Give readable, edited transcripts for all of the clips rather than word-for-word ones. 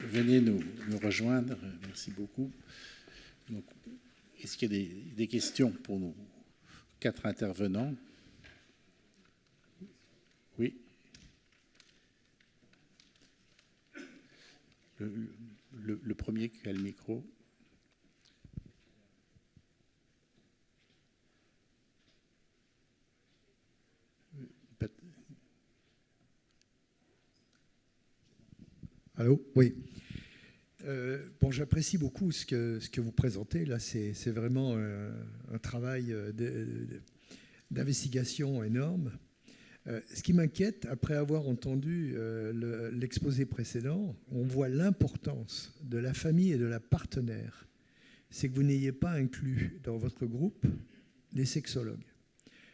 venez nous rejoindre. Merci beaucoup. Donc, est-ce qu'il y a des questions pour nos 4 intervenants? Oui. Le premier qui a le micro. Allô? Oui. Bon, j'apprécie beaucoup ce que vous présentez. Là, c'est vraiment un travail d'investigation énorme. Ce qui m'inquiète, après avoir entendu l'exposé précédent, on voit l'importance de la famille et de la partenaire. C'est que vous n'ayez pas inclus dans votre groupe les sexologues.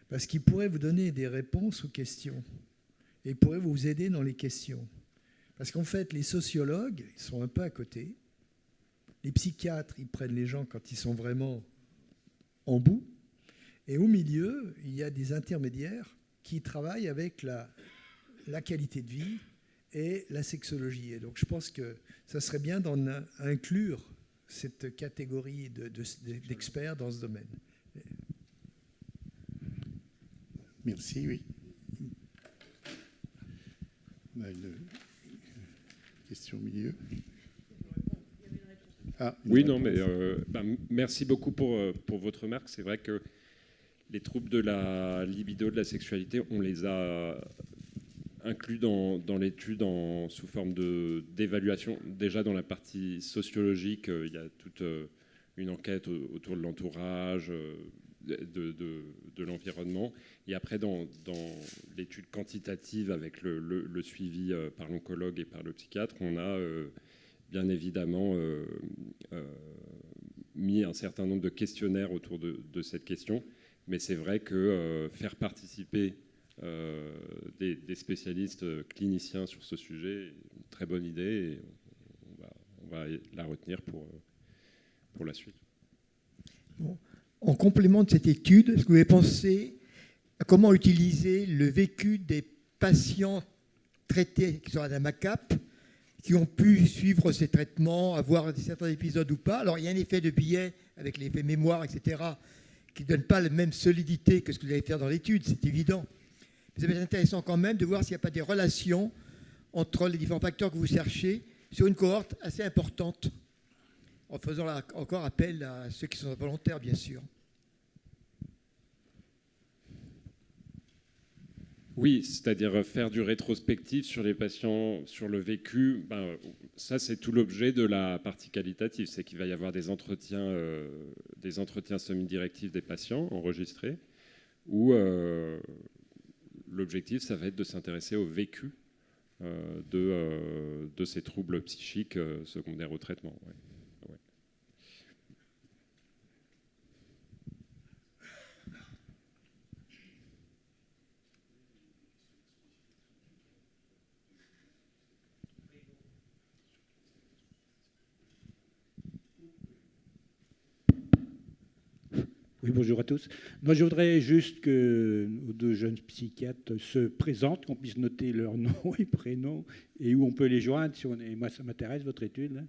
Parce qu'ils pourraient vous donner des réponses aux questions. Et ils pourraient vous aider dans les questions. Parce qu'en fait, les sociologues, ils sont un peu à côté. Les psychiatres, ils prennent les gens quand ils sont vraiment en bout. Et au milieu, il y a des intermédiaires qui travaillent avec la qualité de vie et la sexologie. Et donc, je pense que ça serait bien d'en inclure cette catégorie d'experts dans ce domaine. Merci, oui. On a une question au milieu. Oui, non, mais merci beaucoup pour votre remarque. C'est vrai que les troubles de la libido, de la sexualité, on les a inclus dans l'étude sous forme d'évaluation. Déjà dans la partie sociologique, il y a toute une enquête autour de l'entourage, de l'environnement. Et après, dans l'étude quantitative avec le suivi par l'oncologue et par le psychiatre, on a bien évidemment mis un certain nombre de questionnaires autour de cette question. Mais c'est vrai que faire participer des spécialistes cliniciens sur ce sujet est une très bonne idée et on va la retenir pour la suite. Bon. En complément de cette étude, est-ce que vous avez pensé à comment utiliser le vécu des patients traités qui sont à la MACAP, qui ont pu suivre ces traitements, avoir certains épisodes ou pas? Alors, il y a un effet de biais avec l'effet mémoire, etc., qui ne donne pas la même solidité que ce que vous allez faire dans l'étude, c'est évident. Mais ça va être intéressant quand même de voir s'il n'y a pas des relations entre les différents facteurs que vous cherchez sur une cohorte assez importante, en faisant encore appel à ceux qui sont volontaires, bien sûr. Oui, c'est-à-dire faire du rétrospectif sur les patients, sur le vécu. Ça, c'est tout l'objet de la partie qualitative. C'est qu'il va y avoir des entretiens semi-directifs des patients enregistrés, où l'objectif, ça va être de s'intéresser au vécu de ces troubles psychiques secondaires au traitement. Ouais. Ouais. Oui, bonjour à tous. Moi, je voudrais juste que nos 2 jeunes psychiatres se présentent, qu'on puisse noter leur nom et prénom et où on peut les joindre. Moi, ça m'intéresse, votre étude. Là.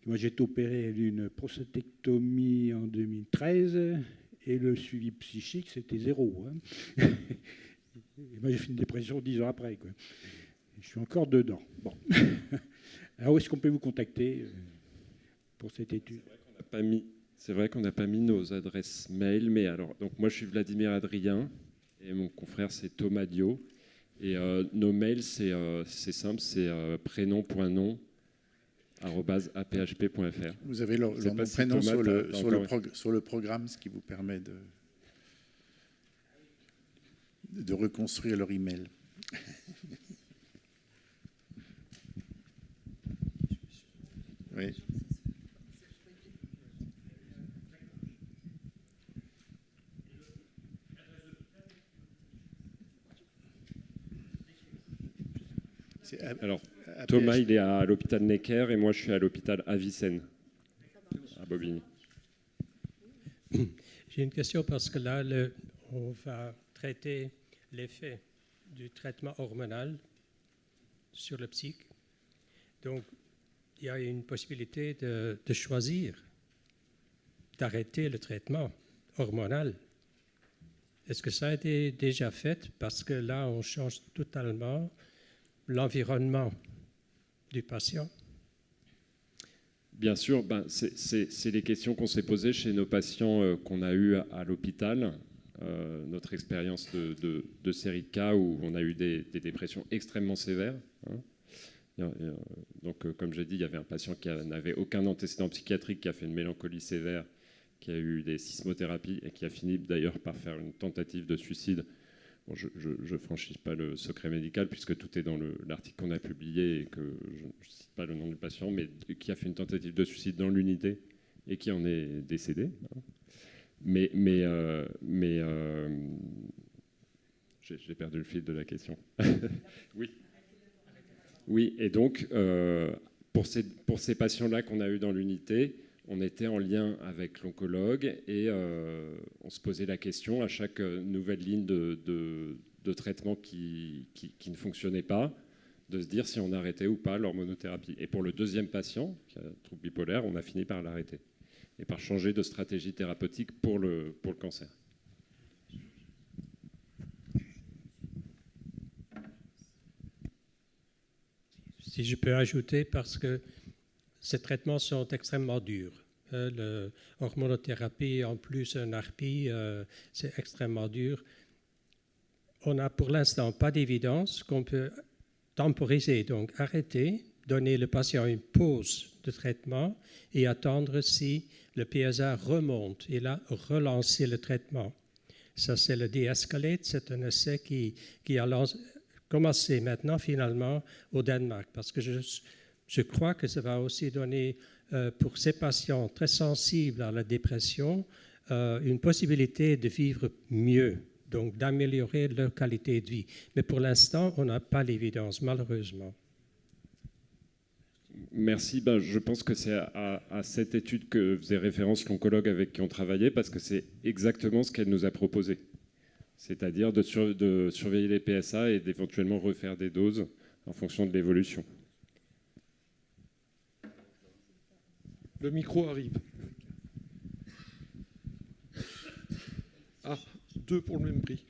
Moi, j'ai été opéré d'une prostatectomie en 2013 et le suivi psychique, c'était 0. Hein. Et moi, j'ai fait une dépression 10 ans après. Quoi. Je suis encore dedans. Bon. Alors, où est-ce qu'on peut vous contacter pour cette étude? C'est vrai qu'on n'a pas mis nos adresses mail, mais alors, donc moi je suis Vladimir Adrien et mon confrère c'est Thomas Dio. Et nos mails c'est simple, c'est prénom.nom@aphp.fr. Vous avez leur nom prénom sur le programme, ce qui vous permet de reconstruire leur email. Oui. Alors, Thomas, il est à l'hôpital Necker et moi, je suis à l'hôpital Avicenne, à Bobigny. J'ai une question parce que là, on va traiter l'effet du traitement hormonal sur le psychique. Donc, il y a une possibilité de choisir, d'arrêter le traitement hormonal. Est-ce que ça a été déjà fait? Parce que là, on change totalement l'environnement du patient. Bien sûr, c'est les questions qu'on s'est posées chez nos patients qu'on a eus à l'hôpital. Notre expérience de série de cas où on a eu des dépressions extrêmement sévères. Donc, comme j'ai dit, il y avait un patient qui n'avait aucun antécédent psychiatrique, qui a fait une mélancolie sévère, qui a eu des sismothérapies et qui a fini d'ailleurs par faire une tentative de suicide. Bon, je ne franchis pas le secret médical puisque tout est dans l'article qu'on a publié et que je ne cite pas le nom du patient, mais qui a fait une tentative de suicide dans l'unité et qui en est décédé. Mais j'ai perdu le fil de la question. Oui. Oui, et donc, pour ces patients-là qu'on a eu dans l'unité, on était en lien avec l'oncologue et on se posait la question à chaque nouvelle ligne de traitement qui ne fonctionnait pas, de se dire si on arrêtait ou pas l'hormonothérapie. Et pour le deuxième patient, qui a un trouble bipolaire, on a fini par l'arrêter et par changer de stratégie thérapeutique pour le cancer. Si je peux ajouter, parce que ces traitements sont extrêmement durs. L'hormonothérapie, en plus un ARPI, c'est extrêmement dur. On n'a pour l'instant pas d'évidence qu'on peut temporiser, donc arrêter, donner le patient une pause de traitement et attendre si le PSA remonte et là relancer le traitement. Ça, c'est le de-escalate, c'est un essai qui a commencé maintenant finalement au Danemark, parce que je crois que ça va aussi donner pour ces patients très sensibles à la dépression une possibilité de vivre mieux, donc d'améliorer leur qualité de vie. Mais pour l'instant, on n'a pas l'évidence, malheureusement. Merci. Je pense que c'est à cette étude que faisait référence l'oncologue avec qui on travaillait, parce que c'est exactement ce qu'elle nous a proposé. C'est-à-dire de surveiller les PSA et d'éventuellement refaire des doses en fonction de l'évolution. Le micro arrive. Ah, 2 pour le même prix.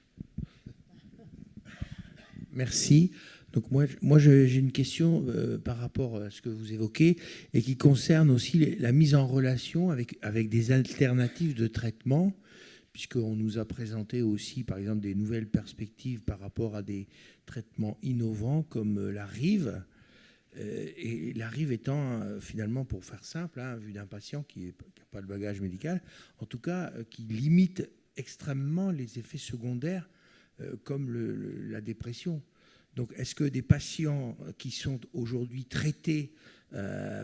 Merci. Donc moi j'ai une question par rapport à ce que vous évoquez et qui concerne aussi la mise en relation avec des alternatives de traitement, puisqu'on nous a présenté aussi, par exemple, des nouvelles perspectives par rapport à des traitements innovants comme la RIV. Et la RIV étant, finalement, pour faire simple, vu d'un patient qui n'a pas de bagage médical, en tout cas, qui limite extrêmement les effets secondaires comme la dépression. Donc, est-ce que des patients qui sont aujourd'hui traités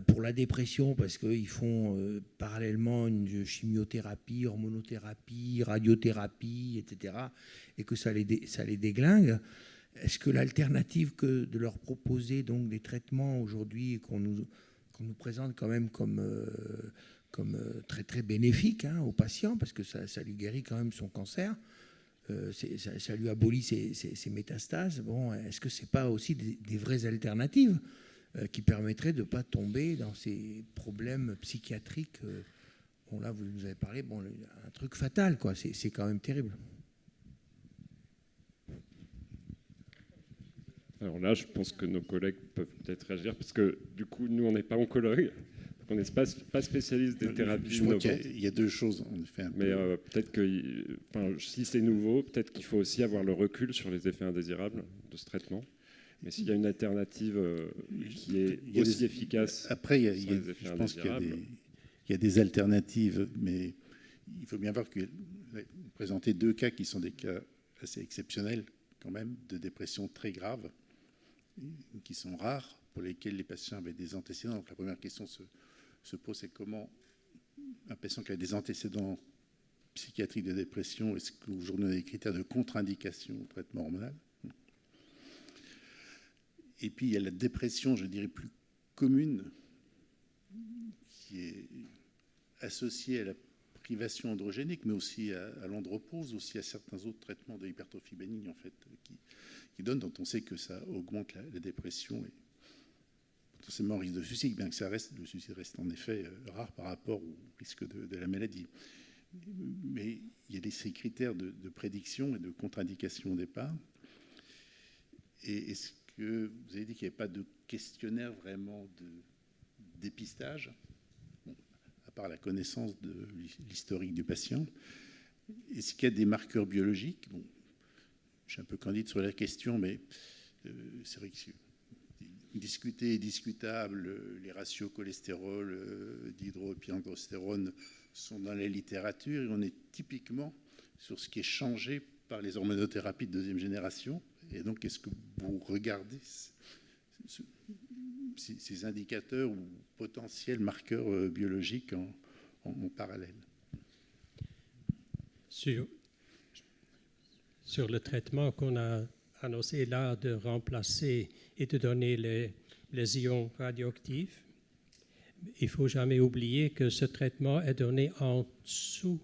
pour la dépression parce qu'ils font parallèlement une chimiothérapie, hormonothérapie, radiothérapie, etc., et que ça les déglingue, est-ce que l'alternative que de leur proposer donc des traitements aujourd'hui qu'on nous présente quand même comme très très bénéfique aux patients, parce que ça lui guérit quand même son cancer, ça lui abolit ses métastases. Bon, est-ce que c'est pas aussi des vraies alternatives qui permettraient de ne pas tomber dans ces problèmes psychiatriques? Bon, là, vous nous avez parlé, un truc fatal, quoi. C'est quand même terrible. Alors là, je pense que nos collègues peuvent peut-être réagir, parce que du coup, nous, on n'est pas oncologue, on n'est pas spécialiste des thérapies Je crois innovantes. qu'il y a deux choses, en effet. Mais peut-être que, si c'est nouveau, peut-être qu'il faut aussi avoir le recul sur les effets indésirables de ce traitement. Mais s'il y a une alternative qui est aussi efficace, après, je pense qu'il y a des alternatives, mais il faut bien voir que vous présentez 2 cas qui sont des cas assez exceptionnels, quand même, de dépression très grave, qui sont rares, pour lesquels les patients avaient des antécédents. Donc la première question se pose, c'est comment un patient qui a des antécédents psychiatriques de dépression, est-ce qu'aujourd'hui on a des critères de contre-indication au traitement hormonal? Et puis il y a la dépression, je dirais, plus commune, qui est associée à la privation androgénique, mais aussi à l'andropause, aussi à certains autres traitements de hypertrophie bénigne, en fait, qui donnent, dont on sait que ça augmente la dépression. Et potentiellement risque de suicide, bien que le suicide reste en effet rare par rapport au risque de la maladie. Mais il y a ces critères de prédiction et de contre-indication au départ. Et est-ce que vous avez dit qu'il n'y avait pas de questionnaire vraiment de dépistage, bon, à part la connaissance de l'historique du patient? Est-ce qu'il y a des marqueurs biologiques? Bon, je suis un peu candide sur la question, mais c'est vrai que discuté et discutable, les ratios cholestérol, dihydroépiandrostérone sont dans la littérature et on est typiquement sur ce qui est changé par les hormonothérapies de deuxième génération. Et donc, est-ce que vous regardez ces indicateurs ou potentiels marqueurs biologiques en parallèle? Sur le traitement qu'on a annoncé là de remplacer et de donner les ions radioactifs, il ne faut jamais oublier que ce traitement est donné en dessous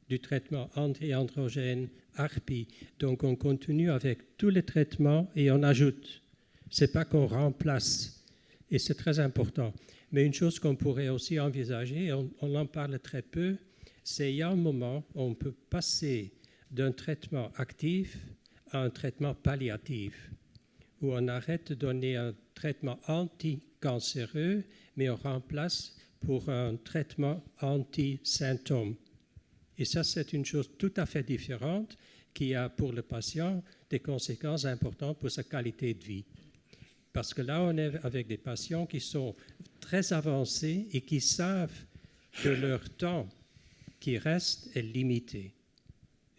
du traitement anti-androgène ARPI. Donc on continue avec tous les traitements et on ajoute. Ce n'est pas qu'on remplace. Et c'est très important. Mais une chose qu'on pourrait aussi envisager, on en parle très peu, c'est qu'il y a un moment où on peut passer d'un traitement actif à un traitement palliatif, où on arrête de donner un traitement anti-cancéreux, mais on remplace pour un traitement anti-symptômes. Et ça, c'est une chose tout à fait différente qui a pour le patient des conséquences importantes pour sa qualité de vie. Parce que là, on est avec des patients qui sont très avancés et qui savent que leur temps qui reste est limité.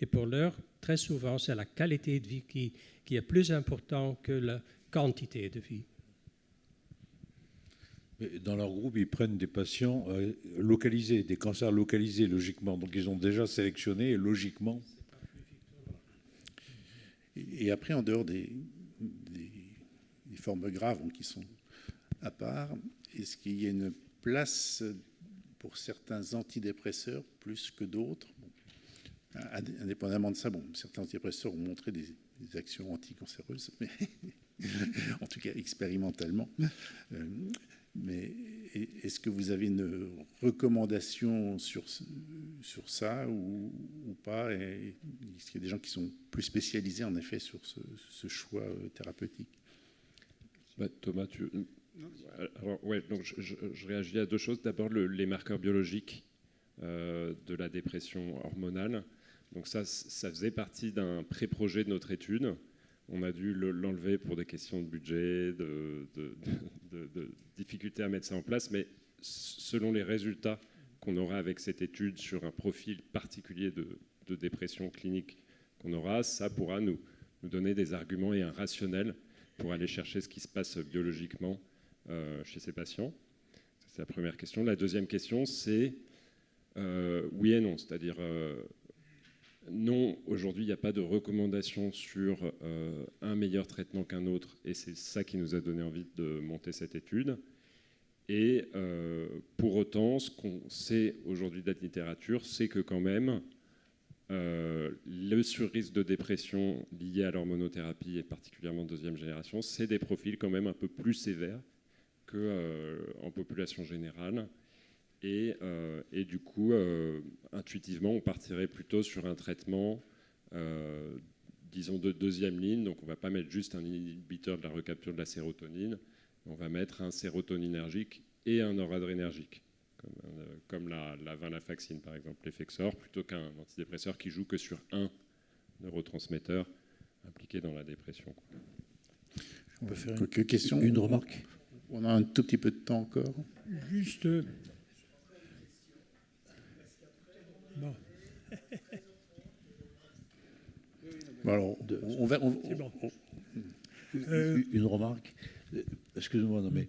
Et pour l'heure, très souvent, c'est la qualité de vie qui est plus importante que la quantité de vie. Dans leur groupe, ils prennent des patients localisés, des cancers localisés, logiquement. Donc, ils ont déjà sélectionné, et logiquement. Et après, en dehors des formes graves qui sont à part, est-ce qu'il y a une place pour certains antidépresseurs plus que d'autres? Indépendamment de ça, certains antidépresseurs ont montré des actions anticancéreuses, mais en tout cas expérimentalement. Mais est-ce que vous avez une recommandation sur ça ou pas? Est-ce qu'il y a des gens qui sont plus spécialisés en effet sur ce choix thérapeutique? Thomas, Alors, ouais, donc je réagis à deux choses. D'abord, les marqueurs biologiques de la dépression hormonale. Donc ça faisait partie d'un pré-projet de notre étude. On a dû l'enlever pour des questions de budget, de difficulté à mettre ça en place, mais selon les résultats qu'on aura avec cette étude sur un profil particulier de dépression clinique qu'on aura, ça pourra nous donner des arguments et un rationnel pour aller chercher ce qui se passe biologiquement chez ces patients. C'est la première question. La deuxième question, c'est oui et non, c'est-à-dire non, aujourd'hui, il n'y a pas de recommandation sur un meilleur traitement qu'un autre, et c'est ça qui nous a donné envie de monter cette étude. Et pour autant, ce qu'on sait aujourd'hui de la littérature, c'est que quand même, le surrisque de dépression lié à l'hormonothérapie, et particulièrement deuxième génération, c'est des profils quand même un peu plus sévères qu'en population générale. Et du coup, intuitivement, on partirait plutôt sur un traitement, disons, de deuxième ligne. Donc, on ne va pas mettre juste un inhibiteur de la recapture de la sérotonine. On va mettre un sérotoninergique et un noradrénergique, comme la venlafaxine, par exemple, l'Effexor, plutôt qu'un antidépresseur qui joue que sur un neurotransmetteur impliqué dans la dépression. On peut faire quelques questions. Une remarque. On a un tout petit peu de temps encore. Juste... Bon. Alors, on va... Une remarque. Excusez-moi, non mais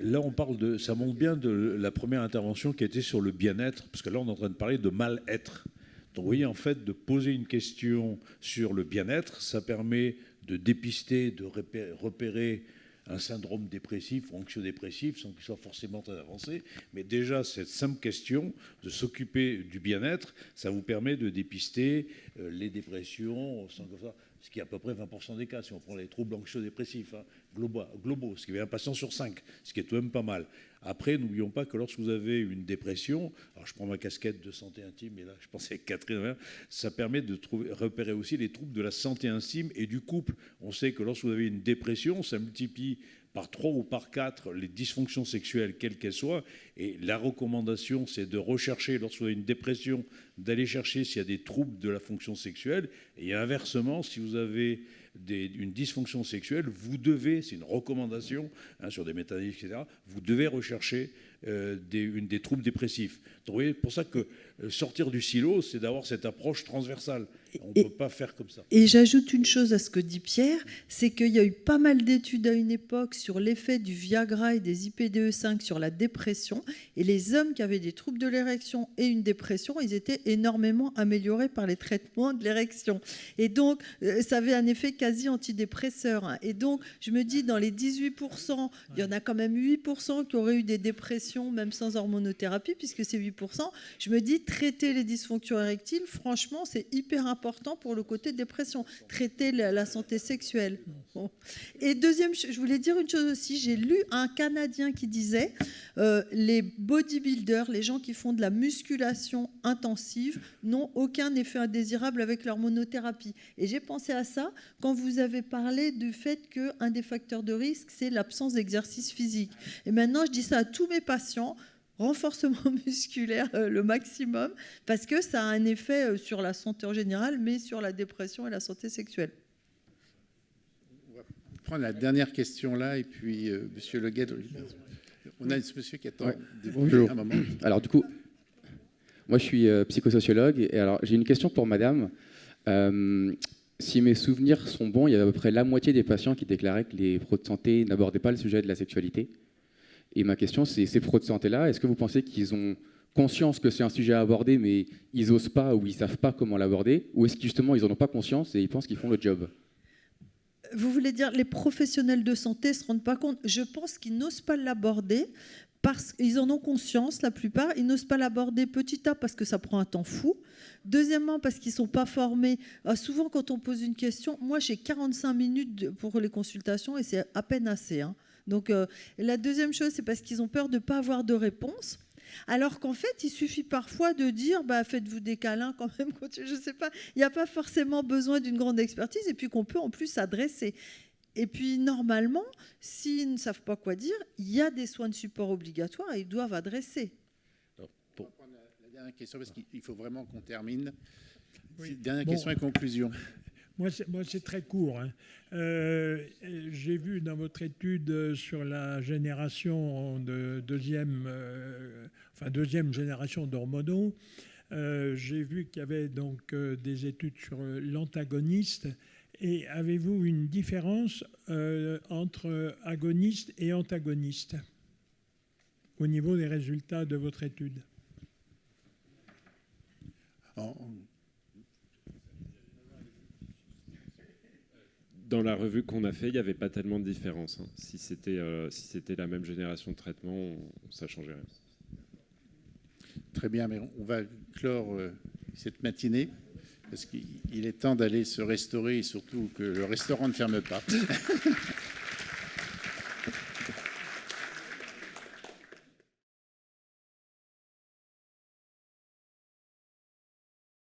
là on parle de... Ça montre bien de la première intervention qui était sur le bien-être, parce que là on est en train de parler de mal-être. Donc vous voyez, en fait, de poser une question sur le bien-être, ça permet de dépister, de repérer un syndrome dépressif ou anxio-dépressif sans qu'il soit forcément très avancé. Mais déjà, cette simple question de s'occuper du bien-être, ça vous permet de dépister les dépressions, ce qui est à peu près 20% des cas, si on prend les troubles anxio-dépressifs, hein, globaux, ce qui est un patient sur 5, ce qui est tout de même pas mal. Après, n'oublions pas que lorsque vous avez une dépression, alors je prends ma casquette de santé intime, et là je pensais avec Catherine, ça permet de repérer aussi les troubles de la santé intime et du couple. On sait que lorsque vous avez une dépression, ça multiplie par 3 ou par 4 les dysfonctions sexuelles, quelles qu'elles soient. Et la recommandation, c'est de rechercher, lorsque vous avez une dépression, d'aller chercher s'il y a des troubles de la fonction sexuelle. Et inversement, si vous avez une dysfonction sexuelle, vous devez, c'est une recommandation hein, sur des méta-analyses, etc., vous devez rechercher des troubles dépressifs. Donc, vous voyez, pour ça que sortir du silo, c'est d'avoir cette approche transversale. On ne peut pas faire comme ça. Et j'ajoute une chose à ce que dit Pierre, c'est qu'il y a eu pas mal d'études à une époque sur l'effet du Viagra et des IPDE5 sur la dépression. Et les hommes qui avaient des troubles de l'érection et une dépression, ils étaient énormément améliorés par les traitements de l'érection. Et donc, ça avait un effet quasi antidépresseur. Et donc, je me dis, dans les 18%, il y en a quand même 8% qui auraient eu des dépressions, même sans hormonothérapie, puisque c'est 8%. Je me dis, traiter les dysfonctions érectiles, franchement, c'est hyper important pour le côté dépression. Traiter la santé sexuelle. Bon. Et deuxième, je voulais dire une chose aussi. J'ai lu un Canadien qui disait les bodybuilders, les gens qui font de la musculation intensive, n'ont aucun effet indésirable avec l'hormonothérapie. Et j'ai pensé à ça quand vous avez parlé du fait qu'un des facteurs de risque, c'est l'absence d'exercice physique. Et maintenant, je dis ça à tous mes patients, renforcement musculaire le maximum, parce que ça a un effet sur la santé en général, mais sur la dépression et la santé sexuelle. On va prendre la dernière question là, et puis Monsieur Le Gued, on a ce monsieur qui attend Bonjour. un moment. Alors du coup, moi je suis psychosociologue, et alors j'ai une question pour madame. Si mes souvenirs sont bons, il y a à peu près la moitié des patients qui déclaraient que les pros de santé n'abordaient pas le sujet de la sexualité. Et ma question, c'est ces pros de santé-là, est-ce que vous pensez qu'ils ont conscience que c'est un sujet à aborder, mais ils n'osent pas ou ils ne savent pas comment l'aborder, ou est-ce que justement ils n'en ont pas conscience et ils pensent qu'ils font le job? Vous voulez dire les professionnels de santé ne se rendent pas compte? Je pense qu'ils n'osent pas l'aborder parce qu'ils en ont conscience, la plupart. Ils n'osent pas l'aborder petit A parce que ça prend un temps fou. Deuxièmement, parce qu'ils ne sont pas formés. Souvent, quand on pose une question, moi j'ai 45 minutes pour les consultations et c'est à peine assez, hein. Donc la deuxième chose, c'est parce qu'ils ont peur de ne pas avoir de réponse. Alors qu'en fait, il suffit parfois de dire faites-vous des câlins quand même. Je ne sais pas, il n'y a pas forcément besoin d'une grande expertise et puis qu'on peut en plus s'adresser. Et puis normalement, s'ils ne savent pas quoi dire, il y a des soins de support obligatoires et ils doivent adresser. Alors, on va prendre la dernière question parce qu'il faut vraiment qu'on termine. Oui. Dernière question et conclusion. Moi, c'est très court, hein. J'ai vu dans votre étude sur la génération de deuxième génération d'hormonaux, j'ai vu qu'il y avait donc des études sur l'antagoniste. Et avez-vous une différence entre agoniste et antagoniste au niveau des résultats de votre étude? Dans la revue qu'on a fait, il n'y avait pas tellement de différence. Hein. Si c'était la même génération de traitement, ça ne changeait rien. Très bien, mais on va clore cette matinée parce qu'il est temps d'aller se restaurer et surtout que le restaurant ne ferme pas.